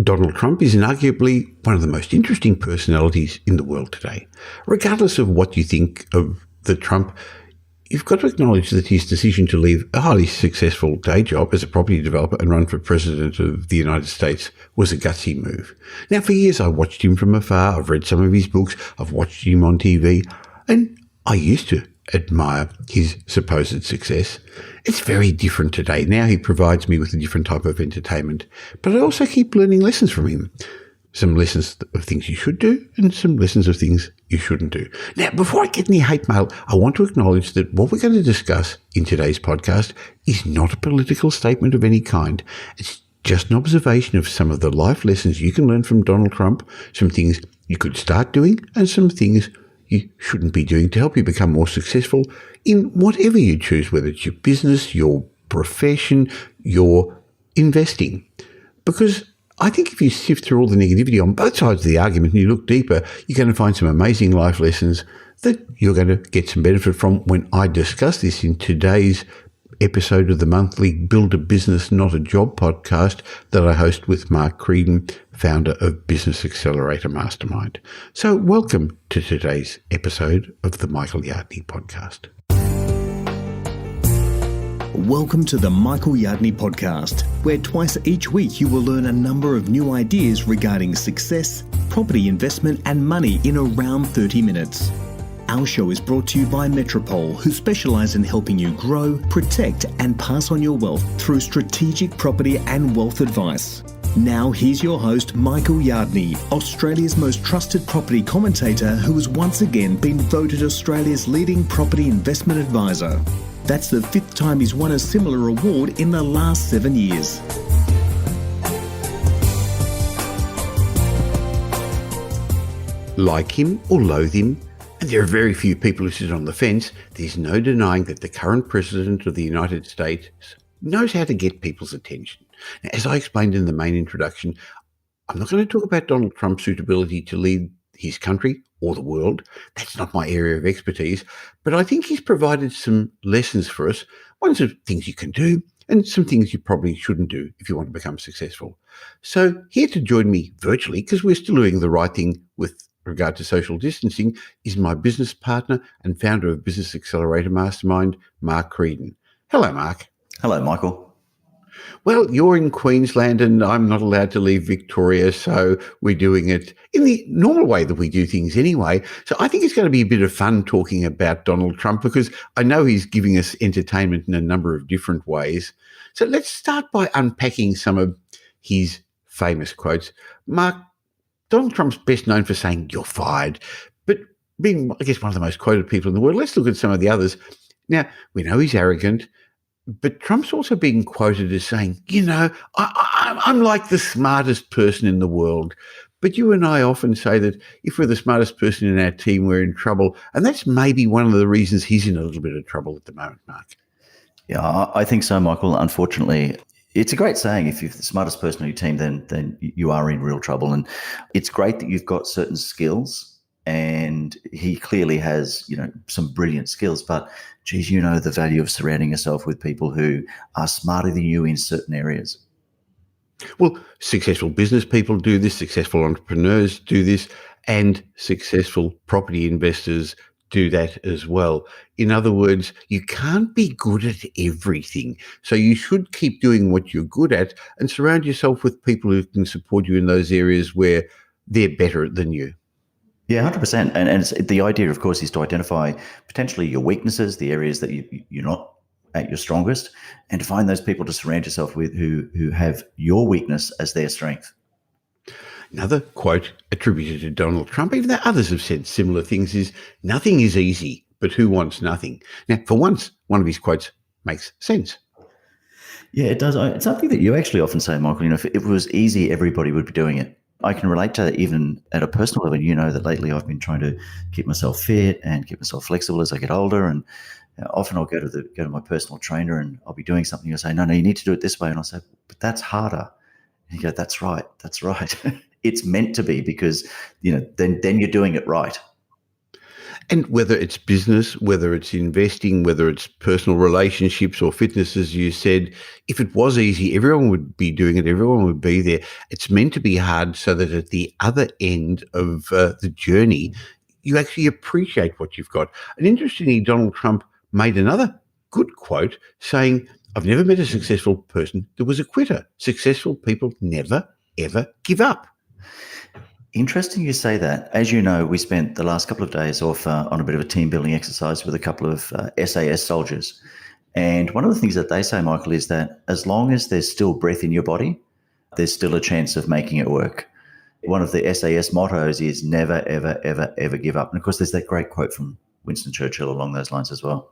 Donald Trump is inarguably one of the most interesting personalities in the world today. Regardless of what you think of the Trump, you've got to acknowledge that his decision to leave a highly successful day job as a property developer and run for president of the United States was a gutsy move. Now, for years, I watched him from afar. I've read some of his books. I've watched him on TV. And I used to admire his supposed success. It's very different today. Now he provides me with a different type of entertainment, but I also keep learning lessons from him. Some lessons of things you should do and some lessons of things you shouldn't do. Now, before I get any hate mail, I want to acknowledge that what we're going to discuss in today's podcast is not a political statement of any kind. It's just an observation of some of the life lessons you can learn from Donald Trump, some things you could start doing and some things you shouldn't be doing to help you become more successful in whatever you choose, whether it's your business, your profession, your investing. Because I think if you sift through all the negativity on both sides of the argument and you look deeper, you're going to find some amazing life lessons that you're going to get some benefit from when I discuss this in today's episode of the monthly Build a Business, Not a Job podcast that I host with Mark Creedon, founder of Business Accelerator Mastermind. So welcome to today's episode of the Michael Yardney podcast. Welcome to the Michael Yardney podcast, where twice each week you will learn a number of new ideas regarding success, property investment and money in around 30 minutes. Our show is brought to you by Metropole, who specialise in helping you grow, protect and pass on your wealth through strategic property and wealth advice. Now here's your host, Michael Yardney, Australia's most trusted property commentator who has once again been voted Australia's leading property investment advisor. That's the fifth time he's won a similar award in the last 7 years. Like him or loathe him, and there are very few people who sit on the fence, there's no denying that the current president of the United States knows how to get people's attention. Now, as I explained in the main introduction, I'm not going to talk about Donald Trump's suitability to lead his country or the world. That's not my area of expertise, but I think he's provided some lessons for us, ones of things you can do and some things you probably shouldn't do if you want to become successful. So here to join me virtually, because we're still doing the right thing with regard to social distancing, is my business partner and founder of Business Accelerator Mastermind, Mark Creedon. Hello, Mark. Hello, Michael. Well, you're in Queensland and I'm not allowed to leave Victoria, so we're doing it in the normal way that we do things anyway. So I think it's going to be a bit of fun talking about Donald Trump because I know he's giving us entertainment in a number of different ways. So let's start by unpacking some of his famous quotes. Mark, Donald Trump's best known for saying, "You're fired," but being, I guess, one of the most quoted people in the world. Let's look at some of the others. Now, we know he's arrogant, but Trump's also being quoted as saying, I'm like the smartest person in the world. But you and I often say that if we're the smartest person in our team, we're in trouble. And that's maybe one of the reasons he's in a little bit of trouble at the moment, Mark. Yeah, I think so, Michael. Unfortunately, it's a great saying. If you're the smartest person on your team, then you are in real trouble. And it's great that you've got certain skills, and he clearly has, some brilliant skills. But geez, the value of surrounding yourself with people who are smarter than you in certain areas. Well, successful business people do this, successful entrepreneurs do this, and successful property investors do that as well. In other words, you can't be good at everything. So you should keep doing what you're good at and surround yourself with people who can support you in those areas where they're better than you. Yeah, 100%. And it's, the idea, of course, is to identify potentially your weaknesses, the areas that you're not at your strongest, and to find those people to surround yourself with who have your weakness as their strength. Another quote attributed to Donald Trump, even though others have said similar things, is "Nothing is easy, but who wants nothing?" Now, for once, one of his quotes makes sense. Yeah, it does. It's something that you actually often say, Michael. If it was easy, everybody would be doing it. I can relate to that even at a personal level. You know that lately I've been trying to keep myself fit and keep myself flexible as I get older. And often I'll go to my personal trainer and I'll be doing something. He'll say, no, you need to do it this way. And I'll say, but that's harder. And you go, that's right. It's meant to be because, then you're doing it right. And whether it's business, whether it's investing, whether it's personal relationships or fitness, as you said, if it was easy, everyone would be doing it. Everyone would be there. It's meant to be hard so that at the other end of the journey, you actually appreciate what you've got. And interestingly, Donald Trump made another good quote saying, I've never met a successful person that was a quitter. Successful people never, ever give up. Interesting you say that. As you know, we spent the last couple of days off on a bit of a team building exercise with a couple of SAS soldiers. And one of the things that they say, Michael, is that as long as there's still breath in your body, there's still a chance of making it work. One of the SAS mottos is never, ever, ever, ever give up. And of course, there's that great quote from Winston Churchill along those lines as well.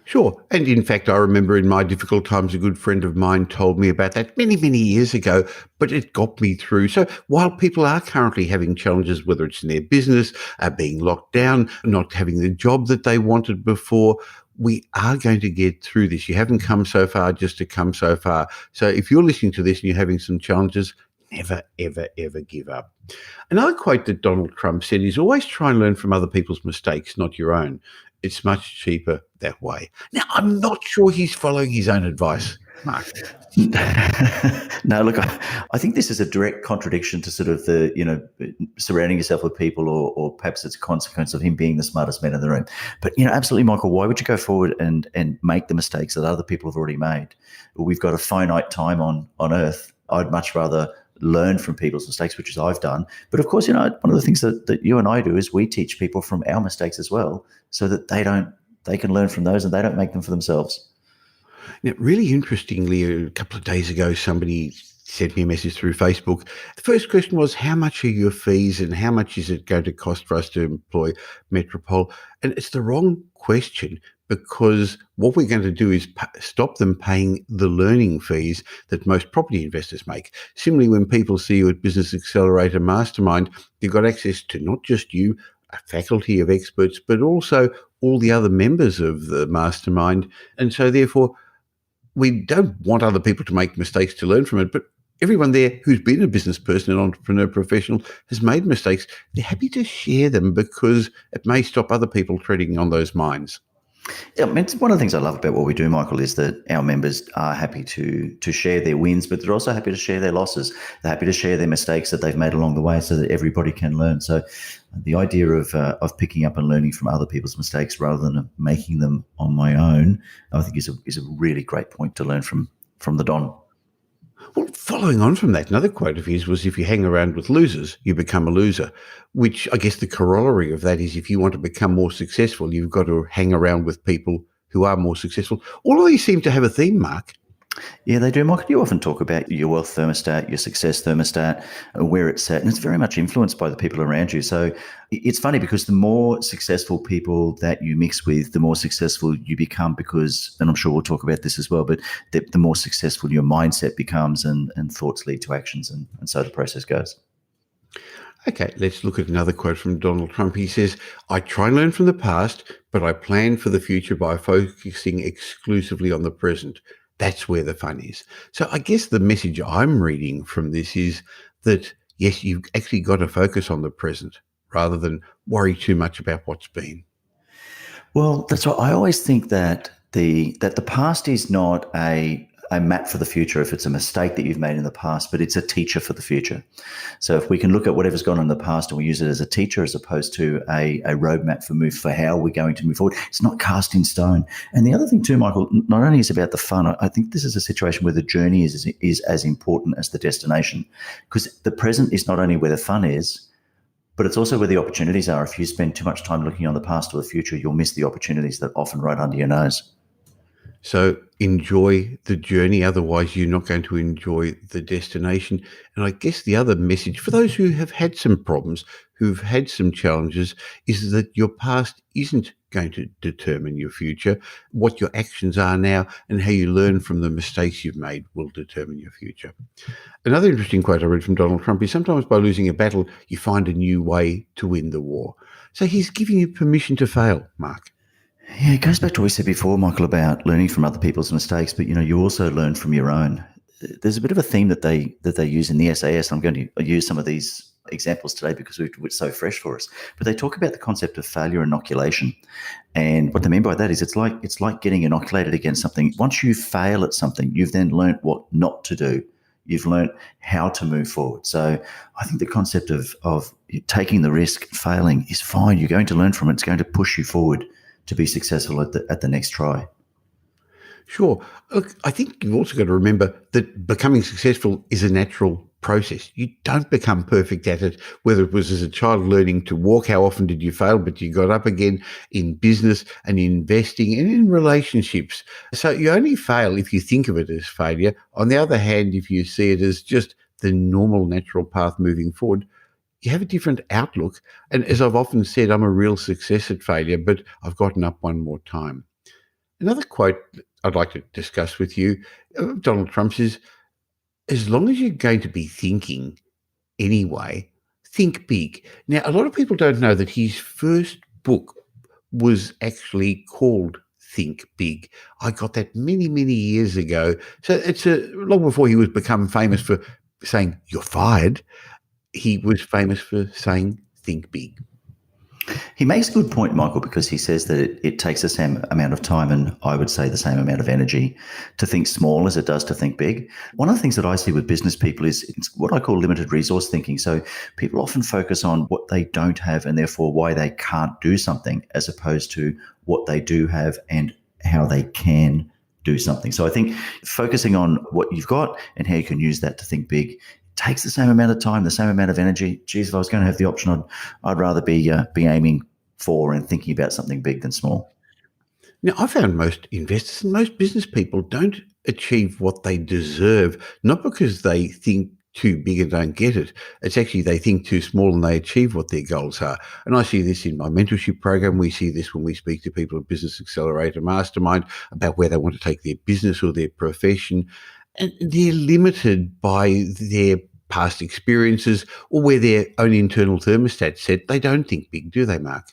Sure. And in fact, I remember in my difficult times, a good friend of mine told me about that many, many years ago, but it got me through. So while people are currently having challenges, whether it's in their business, being locked down, not having the job that they wanted before, we are going to get through this. You haven't come so far just to come so far. So if you're listening to this and you're having some challenges, never, ever, ever give up. Another quote that Donald Trump said is always try and learn from other people's mistakes, not your own. It's much cheaper that way. Now, I'm not sure he's following his own advice, Mark. No, look, I think this is a direct contradiction to sort of the, surrounding yourself with people or perhaps it's a consequence of him being the smartest man in the room. But, absolutely, Michael, why would you go forward and make the mistakes that other people have already made? We've got a finite time on Earth. I'd much rather learn from people's mistakes, which is I've done. But of course, one of the things that you and I do is we teach people from our mistakes as well, so that they can learn from those and they don't make them for themselves. Now, really interestingly, a couple of days ago, somebody sent me a message through Facebook. The first question was, how much are your fees and how much is it going to cost for us to employ Metropole? And it's the wrong question, because what we're going to do is stop them paying the learning fees that most property investors make. Similarly, when people see you at Business Accelerator Mastermind, you've got access to not just you, a faculty of experts, but also all the other members of the Mastermind. And so therefore, we don't want other people to make mistakes to learn from it, but everyone there who's been a business person, an entrepreneur professional, has made mistakes. They're happy to share them because it may stop other people treading on those mines. Yeah, it's one of the things I love about what we do, Michael, is that our members are happy to share their wins, but they're also happy to share their losses. They're happy to share their mistakes that they've made along the way so that everybody can learn. So the idea of picking up and learning from other people's mistakes rather than making them on my own, I think is a really great point to learn from the Don. Well, following on from that, another quote of his was, if you hang around with losers, you become a loser, which I guess the corollary of that is if you want to become more successful, you've got to hang around with people who are more successful. All of these seem to have a theme, Mark. Yeah, they do, Michael. You often talk about your wealth thermostat, your success thermostat, where it's at, and it's very much influenced by the people around you. So it's funny because the more successful people that you mix with, the more successful you become because, and I'm sure we'll talk about this as well, but the more successful your mindset becomes and thoughts lead to actions, and so the process goes. Okay, let's look at another quote from Donald Trump. He says, I try and learn from the past, but I plan for the future by focusing exclusively on the present. That's where the fun is. So I guess the message I'm reading from this is that, yes, you've actually got to focus on the present rather than worry too much about what's been. Well, that's what I always think, that the past is not a map for the future if it's a mistake that you've made in the past, but it's a teacher for the future. So if we can look at whatever's gone on in the past and we use it as a teacher as opposed to a roadmap for how we're going to move forward, it's not cast in stone. And the other thing too, Michael, not only is it about the fun, I think this is a situation where the journey is as important as the destination, because the present is not only where the fun is, but it's also where the opportunities are. If you spend too much time looking on the past or the future, you'll miss the opportunities that are often right under your nose. So enjoy the journey, otherwise you're not going to enjoy the destination. And I guess the other message for those who have had some problems, who've had some challenges, is that your past isn't going to determine your future. What your actions are now and how you learn from the mistakes you've made will determine your future. Another interesting quote I read from Donald Trump is, sometimes by losing a battle, you find a new way to win the war. So he's giving you permission to fail, Mark. Yeah, it goes back to what we said before, Michael, about learning from other people's mistakes, but you also learn from your own. There's a bit of a theme that they use in the SAS. I'm going to use some of these examples today because it's so fresh for us. But they talk about the concept of failure inoculation. And what they mean by that is it's like getting inoculated against something. Once you fail at something, you've then learnt what not to do. You've learnt how to move forward. So I think the concept of taking the risk, failing is fine. You're going to learn from it. It's going to push you forward to be successful at the next try. Sure. Look, I think you've also got to remember that becoming successful is a natural process. You don't become perfect at it, whether it was as a child learning to walk, how often did you fail, but you got up again, in business and in investing and in relationships. So you only fail if you think of it as failure. On the other hand, if you see it as just the normal natural path moving forward, you have a different outlook. And as I've often said, I'm a real success at failure, but I've gotten up one more time. Another quote I'd like to discuss with you, Donald Trump's, is, as long as you're going to be thinking anyway, think big. Now, a lot of people don't know that his first book was actually called Think Big. I got that many, many years ago. So it's long before he was become famous for saying, "You're fired." He was famous for saying, "Think big." He makes a good point, Michael, because he says that it takes the same amount of time and I would say the same amount of energy to think small as it does to think big. One of the things that I see with business people is it's what I call limited resource thinking. So people often focus on what they don't have and therefore why they can't do something as opposed to what they do have and how they can do something. So I think focusing on what you've got and how you can use that to think big takes the same amount of time, the same amount of energy. Geez, if I was going to have the option, I'd rather be aiming for and thinking about something big than small. Now, I found most investors and most business people don't achieve what they deserve, not because they think too big and don't get it. It's actually they think too small and they achieve what their goals are. And I see this in my mentorship program. We see this when we speak to people at Business Accelerator, Mastermind, about where they want to take their business or their profession. And they're limited by their past experiences or where their own internal thermostat set. They don't think big, do they, Mark?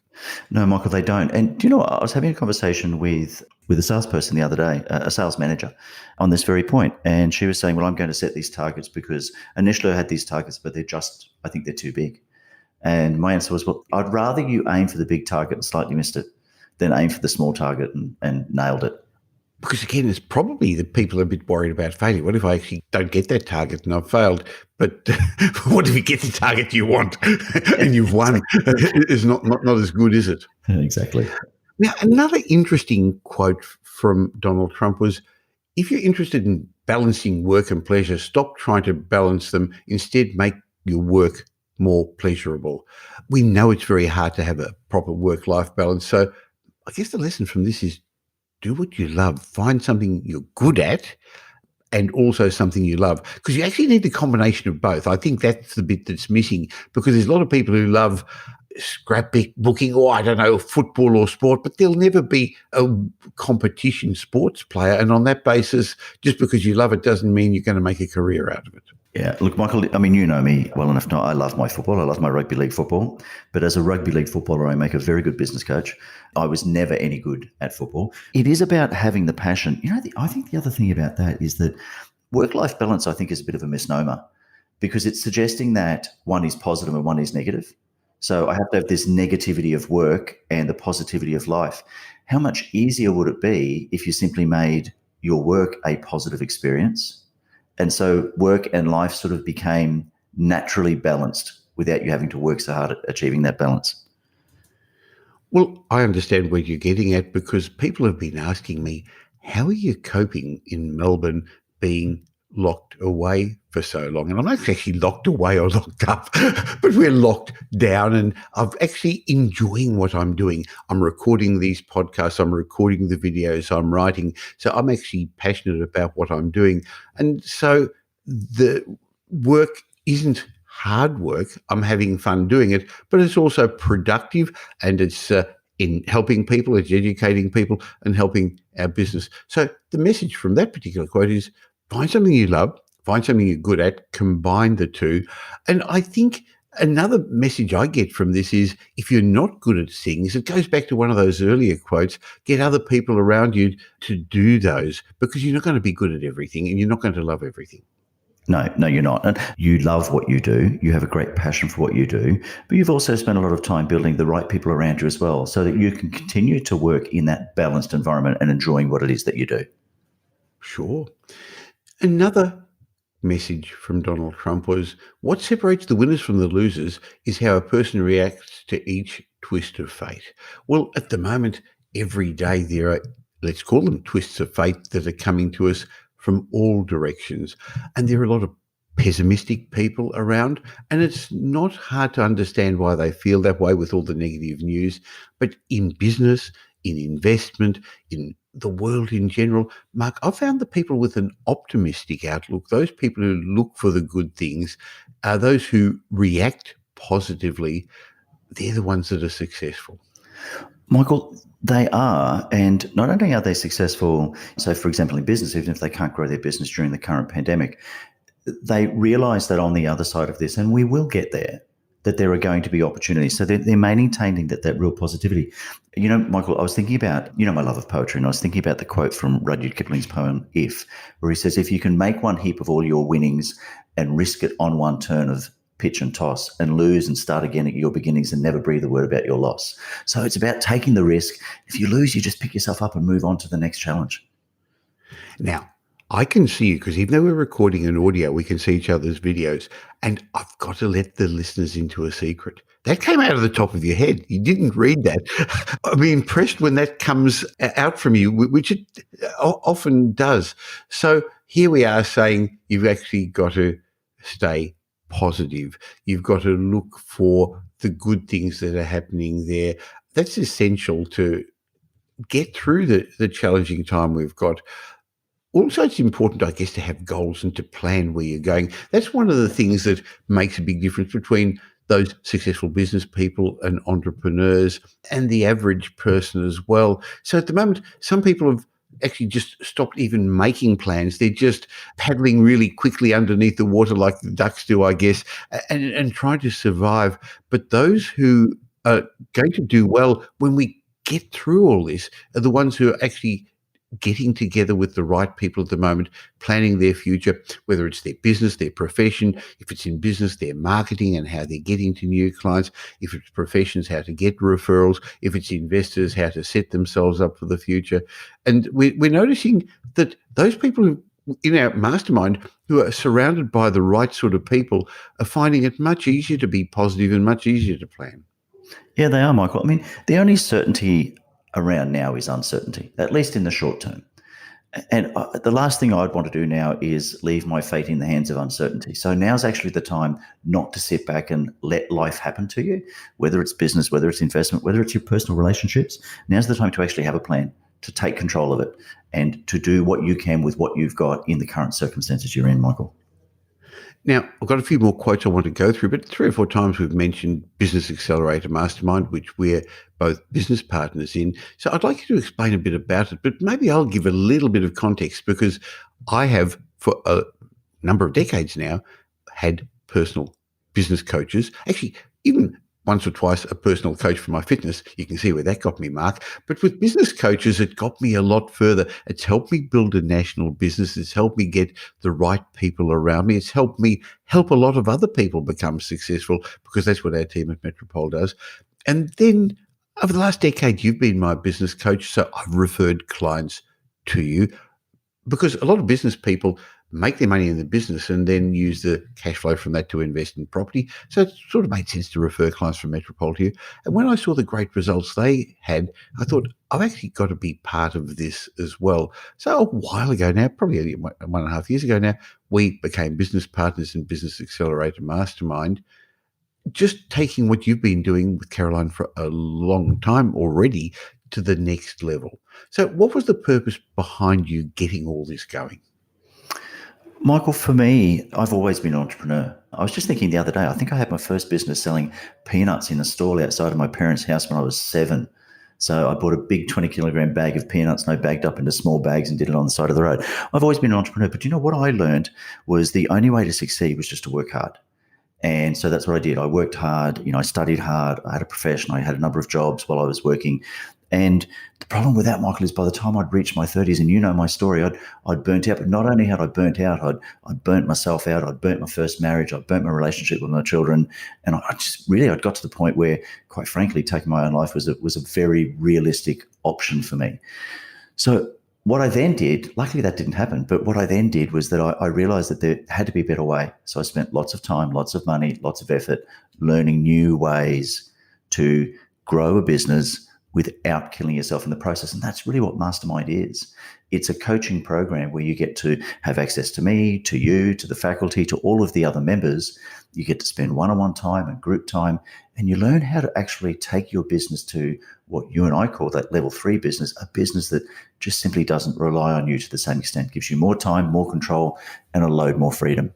No, Michael, they don't. And do you know what? I was having a conversation with a salesperson the other day, a sales manager, on this very point. And she was saying, well, I'm going to set these targets because initially I had these targets, but I think they're too big. And my answer was, well, I'd rather you aim for the big target and slightly missed it than aim for the small target and nailed it. Because again, it's probably that people are a bit worried about failure. What if I actually don't get that target and I've failed? But what if you get the target you want and you've won? It's not as good, is it? Exactly. Now, another interesting quote from Donald Trump was, if you're interested in balancing work and pleasure, stop trying to balance them. Instead, make your work more pleasurable. We know it's very hard to have a proper work-life balance. So I guess the lesson from this is, do what you love. Find something you're good at and also something you love. Because you actually need the combination of both. I think that's the bit that's missing, because there's a lot of people who love scrapbooking or, I don't know, football or sport, but they'll never be a competition sports player. And on that basis, just because you love it doesn't mean you're going to make a career out of it. Yeah, look, Michael, I mean, you know me well enough now. I love my football. I love my rugby league football. But as a rugby league footballer, I make a very good business coach. I was never any good at football. It is about having the passion. You know, I think the other thing about that is that work-life balance, I think, is a bit of a misnomer, because it's suggesting that one is positive and one is negative. So I have to have this negativity of work and the positivity of life. How much easier would it be if you simply made your work a positive experience? And so work and life sort of became naturally balanced without you having to work so hard at achieving that balance. Well, I understand where you're getting at, because people have been asking me, how are you coping in Melbourne being locked away for so long? And I'm not actually locked away or locked up, but we're locked down, and I'm actually enjoying what I'm doing. I'm recording these podcasts, I'm recording the videos, I'm writing. So I'm actually passionate about what I'm doing. And so the work isn't hard work. I'm having fun doing it, but it's also productive, and it's in helping people, it's educating people and helping our business. So the message from that particular quote is, find something you love, find something you're good at, combine the two. And I think another message I get from this is, if you're not good at things, it goes back to one of those earlier quotes, get other people around you to do those, because you're not going to be good at everything and you're not going to love everything. No, you're not. And you love what you do. You have a great passion for what you do, but you've also spent a lot of time building the right people around you as well so that you can continue to work in that balanced environment and enjoying what it is that you do. Sure. Another message from Donald Trump was, what separates the winners from the losers is how a person reacts to each twist of fate. Well, at the moment, every day there are, let's call them twists of fate that are coming to us from all directions. And there are a lot of pessimistic people around, and it's not hard to understand why they feel that way with all the negative news. But in business, in investment, in the world in general, Mark, I found the people with an optimistic outlook, those people who look for the good things, are those who react positively. They're the ones that are successful. Michael, they are. And not only are they successful, so for example, in business, even if they can't grow their business during the current pandemic, they realize that on the other side of this, and we will get there, that there are going to be opportunities. So they're maintaining that real positivity. You know, Michael, I was thinking about, my love of poetry, and I was thinking about the quote from Rudyard Kipling's poem, If, where he says, if you can make one heap of all your winnings and risk it on one turn of pitch and toss and lose and start again at your beginnings and never breathe a word about your loss. So it's about taking the risk. If you lose, you just pick yourself up and move on to the next challenge. Now, I can see you because even though we're recording an audio, we can see each other's videos. And I've got to let the listeners into a secret. That came out of the top of your head. You didn't read that. I'll be impressed when that comes out from you, which it often does. So here we are saying you've actually got to stay positive. You've got to look for the good things that are happening there. That's essential to get through the challenging time we've got. Also, it's important, I guess, to have goals and to plan where you're going. That's one of the things that makes a big difference between those successful business people and entrepreneurs and the average person as well. So at the moment, some people have actually just stopped even making plans. They're just paddling really quickly underneath the water like the ducks do, I guess, and trying to survive. But those who are going to do well when we get through all this are the ones who are actually getting together with the right people at the moment, planning their future, whether it's their business, their profession, if it's in business, their marketing and how they're getting to new clients, if it's professions, how to get referrals, if it's investors, how to set themselves up for the future. And we're noticing that those people who in our mastermind who are surrounded by the right sort of people are finding it much easier to be positive and much easier to plan. Yeah, they are, Michael. I mean, the only certainty around now is uncertainty, at least in the short term. And the last thing I'd want to do now is leave my fate in the hands of uncertainty. So now's actually the time not to sit back and let life happen to you, whether it's business, whether it's investment, whether it's your personal relationships. Now's the time to actually have a plan, to take control of it, and to do what you can with what you've got in the current circumstances you're in, Michael. Now, I've got a few more quotes I want to go through, but 3 or 4 times we've mentioned Business Accelerator Mastermind, which we're both business partners in. So I'd like you to explain a bit about it, but maybe I'll give a little bit of context because I have, for a number of decades now, had personal business coaches. Actually, even once or twice a personal coach for my fitness. You can see where that got me, Mark. But with business coaches, it got me a lot further. It's helped me build a national business. It's helped me get the right people around me. It's helped me help a lot of other people become successful because that's what our team at Metropole does. And then over the last decade, you've been my business coach. So I've referred clients to you because a lot of business people make their money in the business and then use the cash flow from that to invest in property. So it sort of made sense to refer clients from Metropole to you. And when I saw the great results they had, I thought, I've actually got to be part of this as well. So a while ago now, probably 1.5 years ago now, we became business partners in Business Accelerator Mastermind, just taking what you've been doing with Caroline for a long time already to the next level. So what was the purpose behind you getting all this going? Michael, for me, I've always been an entrepreneur. I was just thinking the other day, I think I had my first business selling peanuts in a stall outside of my parents' house when I was 7. So I bought a big 20-kilogram bag of peanuts and I bagged up into small bags and did it on the side of the road. I've always been an entrepreneur, but you know what I learned was the only way to succeed was just to work hard. And so that's what I did. I worked hard, I studied hard, I had a profession, I had a number of jobs while I was working. And the problem with that, Michael, is by the time I'd reached my 30s, and you know my story, I'd burnt out. But not only had I burnt out, I'd burnt myself out. I'd burnt my first marriage. I'd burnt my relationship with my children. And I'd got to the point where, quite frankly, taking my own life was a very realistic option for me. So what I then did, luckily that didn't happen, but what I then did was that I realized that there had to be a better way. So I spent lots of time, lots of money, lots of effort learning new ways to grow a business without killing yourself in the process. And that's really what Mastermind is. It's a coaching program where you get to have access to me, to you, to the faculty, to all of the other members. You get to spend one-on-one time and group time, and you learn how to actually take your business to what you and I call that level 3 business, a business that just simply doesn't rely on you to the same extent, gives you more time, more control, and a load more freedom.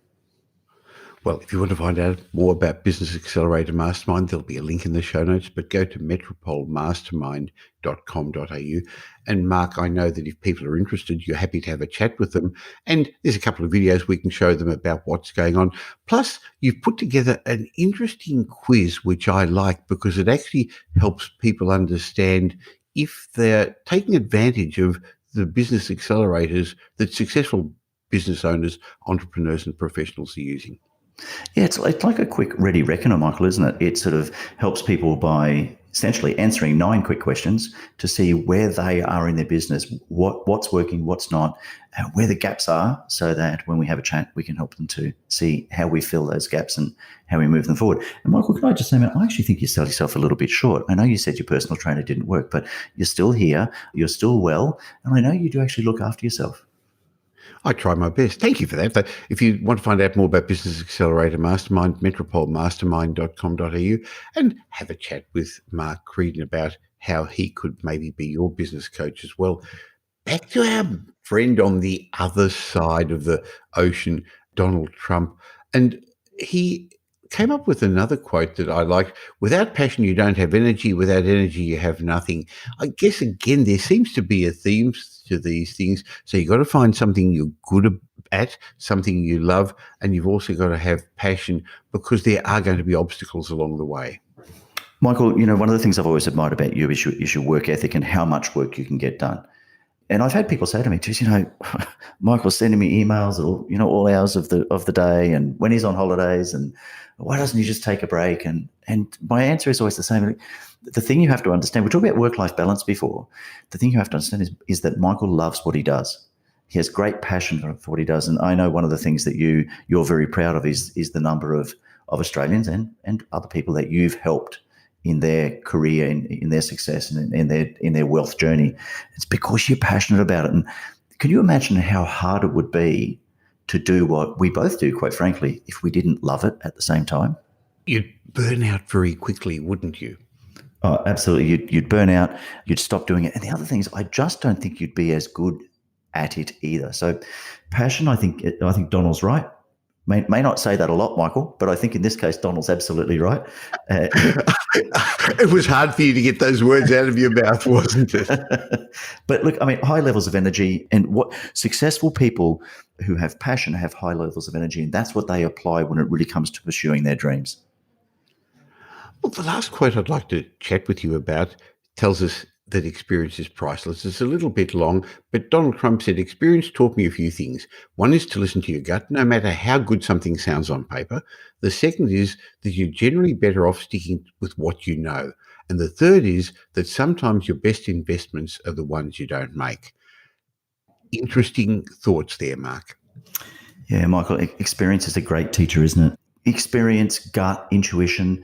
Well, if you want to find out more about Business Accelerator Mastermind, there'll be a link in the show notes, but go to metropolemastermind.com.au. And Mark, I know that if people are interested, you're happy to have a chat with them. And there's a couple of videos we can show them about what's going on. Plus, you've put together an interesting quiz, which I like because it actually helps people understand if they're taking advantage of the business accelerators that successful business owners, entrepreneurs, and professionals are using. Yeah, it's like a quick ready reckoner, Michael, isn't it? It sort of helps people by essentially answering 9 quick questions to see where they are in their business, what's working, what's not, where the gaps are, so that when we have a chat, we can help them to see how we fill those gaps and how we move them forward. And Michael, can I just say, man, I actually think you sell yourself a little bit short. I know you said your personal trainer didn't work, but you're still here, you're still well, and I know you do actually look after yourself. I try my best. Thank you for that. If you want to find out more about Business Accelerator Mastermind, metropolemastermind.com.au, and have a chat with Mark Creedon about how he could maybe be your business coach as well. Back to our friend on the other side of the ocean, Donald Trump. And he came up with another quote that I like. Without passion, you don't have energy. Without energy, you have nothing. I guess, again, there seems to be a theme to these things. So you've got to find something you're good at, something you love, and you've also got to have passion, because there are going to be obstacles along the way. Michael, you know, one of the things I've always admired about you is your work ethic and how much work you can get done. And I've had people say to me, geez, you know, Michael's sending me emails all hours of the day, and when he's on holidays, and why doesn't he just take a break? And my answer is always the same. The thing you have to understand, we talked about work-life balance before. The thing you have to understand is that Michael loves what he does. He has great passion for what he does. And I know one of the things that you're very proud of is the number of Australians and other people that you've helped in their career, in their success, and in their wealth journey. It's because you're passionate about it. And can you imagine how hard it would be to do what we both do, quite frankly, if we didn't love it at the same time? You'd burn out very quickly, wouldn't you? Oh, absolutely. You'd burn out. You'd stop doing it. And the other thing is, I just don't think you'd be as good at it either. So passion, I think Donald's right. May not say that a lot, Michael, but I think in this case, Donald's absolutely right. It was hard for you to get those words out of your mouth, wasn't it? But look, I mean, high levels of energy, and what successful people who have passion have high levels of energy, and that's what they apply when it really comes to pursuing their dreams. Well, the last quote I'd like to chat with you about tells us that experience is priceless. It's a little bit long, but Donald Trump said, experience taught me a few things. One is to listen to your gut, no matter how good something sounds on paper. The second is that you're generally better off sticking with what you know. And the third is that sometimes your best investments are the ones you don't make. Interesting thoughts there, Mark. Yeah, Michael, experience is a great teacher, isn't it? Experience, gut, intuition,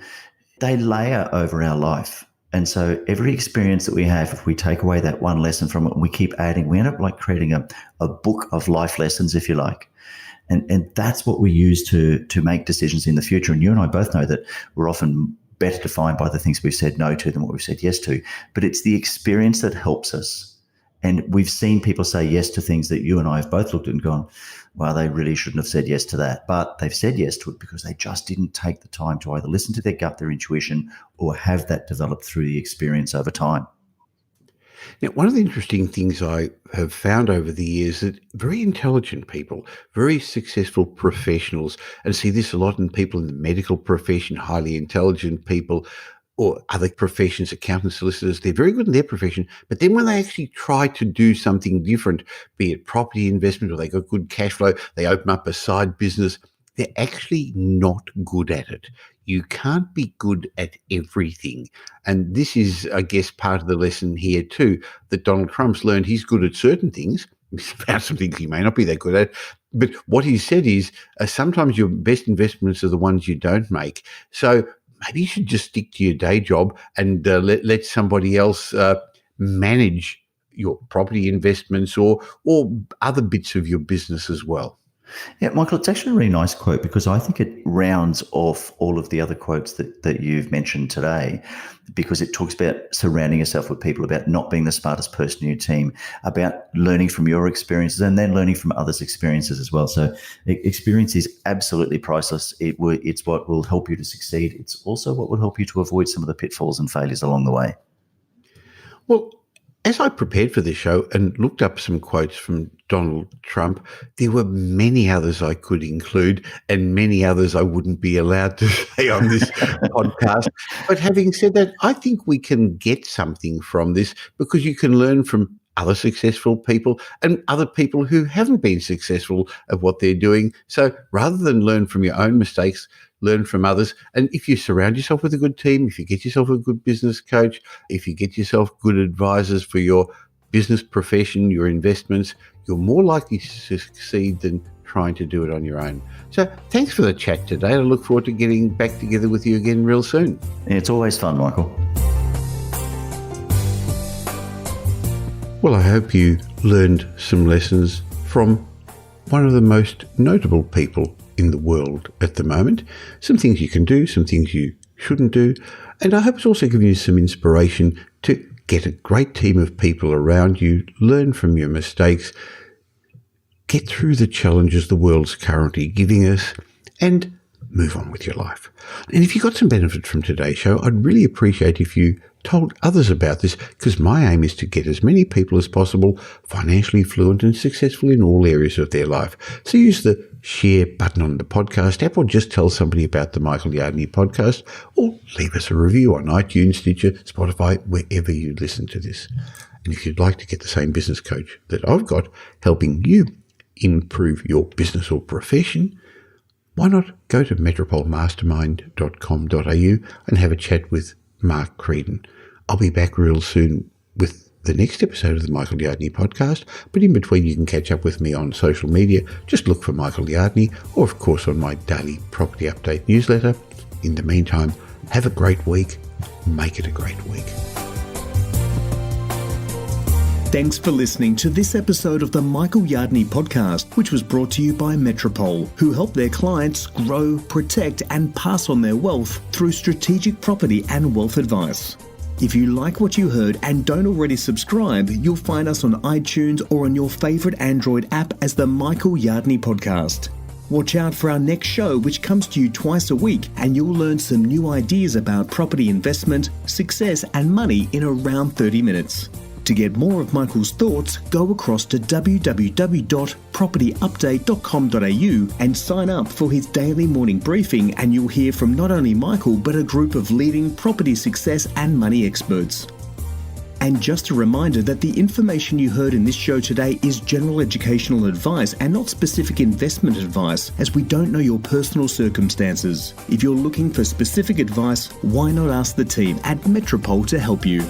they layer over our life. And so every experience that we have, if we take away that one lesson from it and we keep adding, we end up like creating a book of life lessons, if you like. And that's what we use to make decisions in the future. And you and I both know that we're often better defined by the things we've said no to than what we've said yes to. But it's the experience that helps us. And we've seen people say yes to things that you and I have both looked at and gone, well, they really shouldn't have said yes to that. But they've said yes to it because they just didn't take the time to either listen to their gut, their intuition, or have that developed through the experience over time. Now, one of the interesting things I have found over the years that very intelligent people, very successful professionals, and see this a lot in people in the medical profession, highly intelligent people, or other professions, accountants, solicitors, they're very good in their profession, but then when they actually try to do something different, be it property investment or they got good cash flow, they open up a side business, they're actually not good at it. You can't be good at everything. And this is, I guess, part of the lesson here too, that Donald Trump's learned he's good at certain things. He's found some things he may not be that good at. But what he said is sometimes your best investments are the ones you don't make. So maybe you should just stick to your day job and let somebody else manage your property investments or other bits of your business as well. Yeah, Michael, it's actually a really nice quote because I think it rounds off all of the other quotes that you've mentioned today, because it talks about surrounding yourself with people, about not being the smartest person in your team, about learning from your experiences and then learning from others' experiences as well. So experience is absolutely priceless. It's what will help you to succeed. It's also what will help you to avoid some of the pitfalls and failures along the way. Well, as I prepared for this show and looked up some quotes from Donald Trump, there were many others I could include and many others I wouldn't be allowed to say on this podcast. But having said that, I think we can get something from this because you can learn from other successful people and other people who haven't been successful at what they're doing. So rather than learn from your own mistakes, learn from others. And if you surround yourself with a good team, if you get yourself a good business coach, if you get yourself good advisors for your business profession, your investments, you're more likely to succeed than trying to do it on your own. So thanks for the chat today. I look forward to getting back together with you again real soon. It's always fun, Michael. Well, I hope you learned some lessons from one of the most notable people in the world at the moment. Some things you can do, some things you shouldn't do. And I hope it's also given you some inspiration to get a great team of people around you, learn from your mistakes, get through the challenges the world's currently giving us, and move on with your life. And if you got some benefit from today's show, I'd really appreciate if you told others about this, because my aim is to get as many people as possible financially fluent and successful in all areas of their life. So use the share button on the podcast app, or just tell somebody about the Michael Yardney podcast, or leave us a review on iTunes, Stitcher, Spotify, wherever you listen to this. And if you'd like to get the same business coach that I've got helping you improve your business or profession, why not go to metropolemastermind.com.au and have a chat with Mark Creedon. I'll be back real soon with the next episode of the Michael Yardney podcast, but in between you can catch up with me on social media. Just look for Michael Yardney, or of course on my daily property update newsletter. In the meantime, have a great week. Make it a great week. Thanks for listening to this episode of the Michael Yardney podcast, which was brought to you by Metropol, who help their clients grow, protect, and pass on their wealth through strategic property and wealth advice. If you like what you heard and don't already subscribe, you'll find us on iTunes or on your favourite Android app as the Michael Yardney podcast. Watch out for our next show, which comes to you twice a week, and you'll learn some new ideas about property investment, success, and money in around 30 minutes. To get more of Michael's thoughts, go across to www.propertyupdate.com.au and sign up for his daily morning briefing, and you'll hear from not only Michael but a group of leading property success and money experts. And just a reminder that the information you heard in this show today is general educational advice and not specific investment advice, as we don't know your personal circumstances. If you're looking for specific advice, why not ask the team at Metropol to help you?